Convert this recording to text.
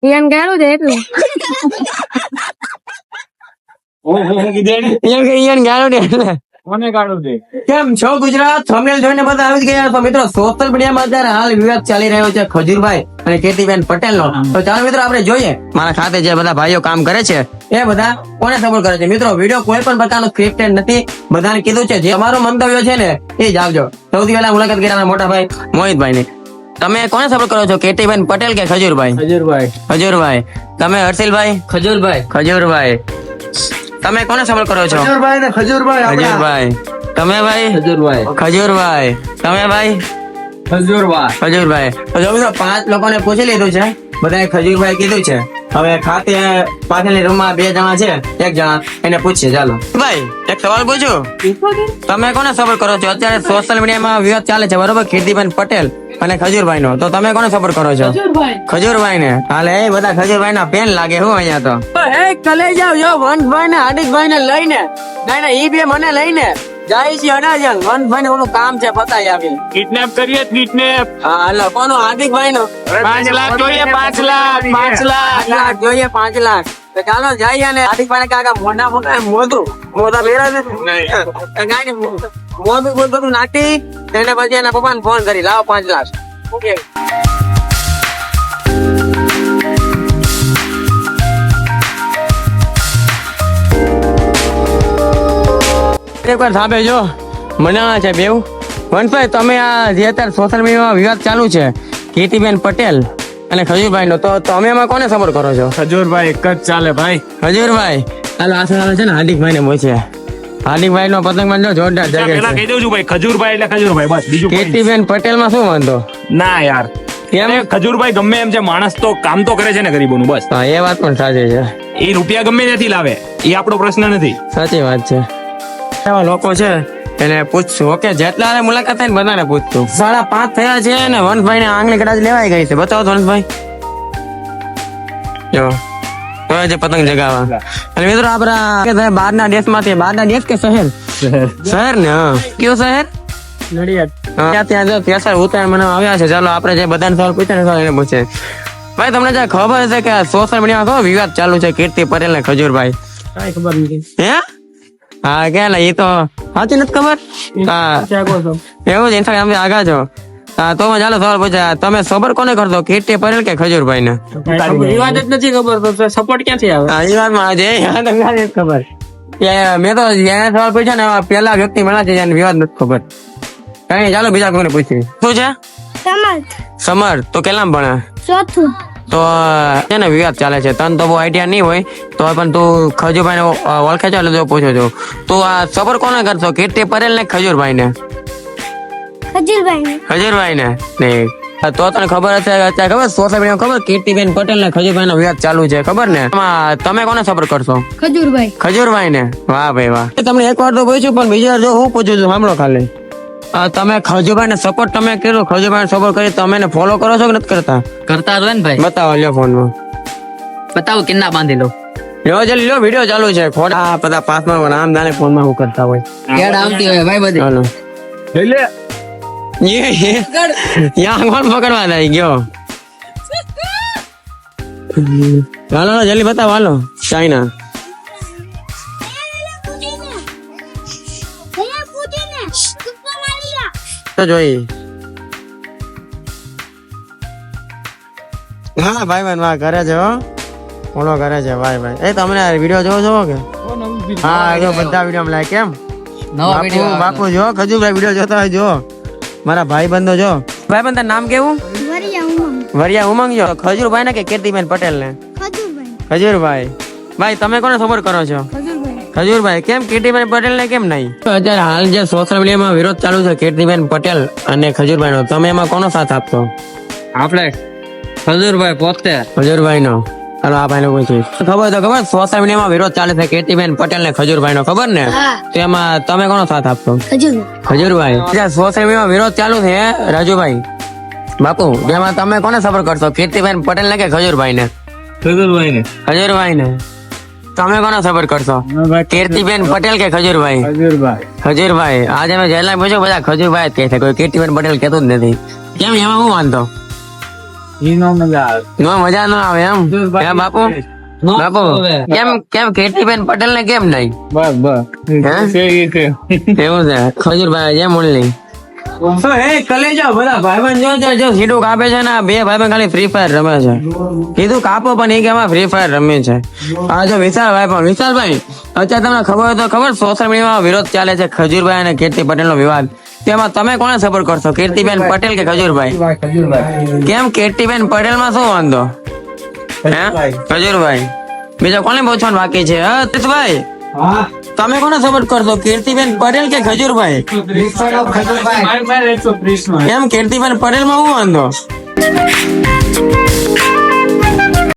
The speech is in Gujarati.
ઈયન ગાળું દે એટલું ઈયન ગાળું દે એટલે કોને કાઢું છે? કેમ છો ગુજરાત? થંબનેલ જોઈને બધા આવી જ ગયા. તો મિત્રો સોશિયલ મીડિયામાં અત્યારે હાલ વિવાદ ચાલી રહ્યો છે ખજૂરભાઈ અને કેતીબેન પટેલનો. તો ચાલો મિત્રો આપણે જોઈએ મારા ખાતે જે બધા ભાઈઓ કામ કરે છે એ બધા કોને સપોર્ટ કરે છે. મિત્રો વિડીયો કોઈ પણ પ્રકારનો સ્ક્રિપ્ટેડ નથી. બધાને કીધું છે જે અમારું મંતવ્ય છે ને એ જ આપજો. સૌથી પહેલા મુલાકાત કર્યા મોટા ભાઈ મોહિતભાઈ ની. તમે કોને સપોર્ટ કરો છો, કેતીબેન પટેલ કે ખજૂરભાઈ? ખજૂરભાઈ. ખજૂરભાઈ. તમે હર્ષિલભાઈ? ખજૂરભાઈ. ખજૂરભાઈ. તમે કોને સપોર્ટ કરો છો? ખજૂરભાઈ ને ખજૂરભાઈ. ખજૂરભાઈ. તમે ભાઈ? ખજૂરભાઈ. ખજૂરભાઈ. તમે ભાઈ? ખજૂરભાઈ. ખજૂરભાઈ. તો જો મિત્રો 5 લોકોને પૂછી લીધું છે, બધાએ ખજૂરભાઈ કીધું છે. હવે ખાતે પાછળની રૂમમાં 2 જણા છે, 1 જણા એને પૂછીએ. ચાલો ભાઈ એક સવાલ પૂછું, તમે કોને સપોર્ટ કરો છો? અત્યારે સોશિયલ મીડિયામાં વિવાદ ચાલે છે બરોબર, કીર્તિબેન પટેલ અને ખજૂરભાઈ નો. તો તમે કોને સપોર્ટ કરો છો? ખજૂરભાઈ ને. હાલે એ બધા ખજૂરભાઈ ના પેન લાગે હું અહીંયા તો. એ કલે જાવ જો વંશભાઈ ને હાર્દિકભાઈ ને લઈને ઈ બે મને લઈને જાય છે અડાજણ. વંશભાઈ ને ઓલું કામ છે પતાઈ આવી. કિડનેપ કરીએ કિડનેપ. હા હાલો કોનો? હાર્દિકભાઈ નો. 5 લાખ જોઈએ. 5 લાખ. 5 લાખ જોઈએ 5 લાખ. તો ચાલો જઈએ અને હાર્દિકભાઈ ને કાકા મોઢા મોટા મોઢા બેરા ને મોઢું બધું નાખી એને પછી એના પપ્પાને ફોન કરી લાવો 5 લાખ. ઓકે એકવાર સાંભે જો મનાણા છે બેવ. વંશભાઈ તમે આ જે અત્યારે સોશિયલ મીડિયામાં વિવાદ ચાલુ છે કીર્તિબેન પટેલ અને ખજૂરભાઈ નો, તો તમે એમાં કોને સપોર્ટ કરો છો? ખજૂરભાઈ એક જ ચાલે ભાઈ. ખજૂરભાઈ. હાલો આ છે ને હાર્દિકભાઈ ને પૂછે. હાર્દિકભાઈ નો પતંગ માં જોરદાર જગે પેલા કહી દઉં છું ભાઈ, ખજૂરભાઈ એટલે ખજૂરભાઈ બસ. બીજું કોઈ નહીં. કીર્તિબેન પટેલ માં શું વાંધો? ના યાર, કેમ? ખજૂરભાઈ ગમે એમ છે, માણસ તો કામ તો કરે છે ને ગરીબોનું બસ. હા એ વાત પણ સાચી છે. એ રૂપિયા ગમે ત્યાંથી લાવે એ આપણો પ્રશ્ન નથી. સાચી વાત છે. એવા લોકો છે એને પૂછશું. ઓકે જેટલા મુલાકાત થાય ને બધાને પૂછતું. 5:30 થયા છે ને વંશભાઈ ને આંગળી કદાચ લેવાઈ ગઈ છે. બતાવો તો વંશભાઈ. જો જે પતંગ જગાવા. અને મિત્રો આપડા બહારના દેશમાંથી, બહારના દેશ કે શહેર? શહેર ને. હા કયું શહેર? નડિયાદ. ત્યાં જો કેસર ઉત્તરાયણ મને આવ્યા છે. ચાલો આપણે જે બધાને સવાલ પૂછે ને એને પૂછે. ભાઈ તમને જે ખબર છે કે સોશિયલ મીડિયામાં કેવો વિવાદ ચાલુ છે કીર્તિ પટેલ ને ખજૂરભાઈ? કાંઈ ખબર નથી. હે? હા કે એ તો સાચી નથી ખબર. હા એવું જ ઇન્સ્ટાગ્રામ આગા છો. હા તો ચાલો સવાલ પૂછ્યા, તમે સબર કોને કરતો, કીર્તિ પટેલ કે ખજૂરભાઈ ને? એ વાત જ નથી ખબર તો સપોર્ટ ક્યાંથી આવે? હા એ વાત માં આજે ખબર. મેં તો જેને સવાલ પૂછ્યા ને પેલા વ્યક્તિ મળ્યા છે જેને વિવાદ નથી ખબર. કઈ ચાલો બીજા કોઈને પૂછીએ. શું છે? સમર. તો કેટલામાં ભણે? 4થું. તો છે ને વિવાદ ચાલે છે, તને તો બહુ આઈડિયા નહીં હોય તો પણ તું ખજૂરભાઈ ને ઓળખે છે એટલે પૂછો છો. તું આ સબર કોને કરશો, કીર્તિ પટેલ ને ખજૂરભાઈ ને? ખજૂરભાઈ ને. નહીં તો તને ખબર હશે અત્યારે ખબર સોશિયલ મીડિયા ખબર કીર્તિબેન પટેલ ને ખજૂરભાઈ નો વિવાદ ચાલુ છે ખબર ને? તમે કોને સપોર્ટ કરશો? ખજૂરભાઈ ને. વાહ ભાઈ વાહ. તમને એક વાર તો પૂછ્યું પણ બીજી વાર જો હું પૂછું છું સાંભળો ખાલી. તમે ખજૂરભાઈ ને સપોર્ટ તમે કર્યો, ખજૂરભાઈ ને સપોર્ટ કરી, તમે એને ફોલો કરો છો કે નથી કરતા? કરતા હોય ને ભાઈ. બતાવો લ્યો ફોન માં. બતાવો કેટલા બાંધી લો. લ્યો જલ્દી લ્યો, વિડીયો ચાલુ છે. ખોટા બધા પાસમાં આમ દાને ફોન માં હું કરતા હોય. કેડ આવતી હોય ભાઈ બધી. હાલો એટલે યાં કોણ પકડવા થાય ગયો? હાલો જલ્દી બતાવો. હાલો ચાઇના તો જોઈ. હા ભાઈ બહેન વાહ કરે છે હો, ફોલો કરે છે ભાઈ ભાઈ. એ તમને વિડીયો જોવો છો કે? હા જો બધા વિડીયો લાઈક કેમ નવા વિડીયો બાપુ જો ખજૂરભાઈ વિડીયો જોતા હોય જો મારા ભાઈ બંધો જો. ભાઈ બંધ નામ કેવું? વરિયા ઉમંગ. જો ખજૂરભાઈ ને કે કીર્તિબેન પટેલ ને? ખજૂરભાઈ. ભાઈ તમે કોને સપોર્ટ કરો છો? ખજૂરભાઈ. કેમ કીર્તિબેન પટેલ ને કેમ નહીં? અત્યારે હાલ જે સોશિયલ મીડિયામાં વિરોધ ચાલુ છે કીર્તિબેન પટેલ અને ખજૂરભાઈ નો, તમે એમાં કોનો સાથ આપશો? આપણે ખજૂરભાઈ પોતે. ખજૂરભાઈ નો. હાલો આ ભાઈ ને પૂછીશ. ખબર તો ખબર સોશિયલ મીડિયામાં વિરોધ ચાલે છે કીર્તિબેન પટેલ ને ખજૂરભાઈ નો, ખબર ને? તો એમાં તમે કોનો સાથ આપશો? ખજૂરભાઈ. સોશિયલ મીડિયામાં વિરોધ ચાલુ છે રાજુભાઈ બાપુ, જેમાં તમે કોને સપોર્ટ કરશો, કીર્તિબેન પટેલ ને કે ખજૂરભાઈ ને? ખજૂરભાઈ ને. ખજૂરભાઈ ને. તમે કોને સપોર્ટ કરશો, કીર્તિબેન પટેલ કે ખજૂરભાઈ? ખજૂરભાઈ. ખજૂરભાઈ. આજે મેં જેટલા પૂછ્યું બધા ખજૂરભાઈ જ કહે છે, કોઈ કીર્તિબેન પટેલ કહેતું જ નથી. કેમ એમાં હું વાંધો? નો મજા ન આવે એમ બાપુ બાપુ કેમ કેટીબેન પટેલ ને કેમ નહીં એવું છે ખજૂરભાઈ જેમ મુરલી કલેજા બધા ભાઈબંધ જો સીધું કાપે છે ને બે ભાઈબંધ ખાલી ફ્રી ફાયર રમે છે કીધું કાપો પણ એ કે એમાં ફ્રી ફાયર રમે છે આ જો વિશાલભાઈ પણ વિશાલભાઈ અત્યારે તમને ખબર હોય તો ખબર સોશિયલ મીડિયામાં વિરોધ ચાલે છે ખજૂરભાઈ અને કીર્તિ પટેલ નો વિવાદ તેમાં તમે કોને સપોર્ટ કરશો કીર્તિબેન પટેલ કે ખજૂરભાઈ કેમ કીર્તિબેન પટેલ માં શું વાંધો ખજૂરભાઈ બીજા કોને પૂછવાનું બાકી છે ભાઈ તમે કોને સપોર્ટ કરશો કીર્તિબેન પટેલ કે ખજૂરભાઈ એમ કીર્તિબેન પટેલ માં શું વાંધો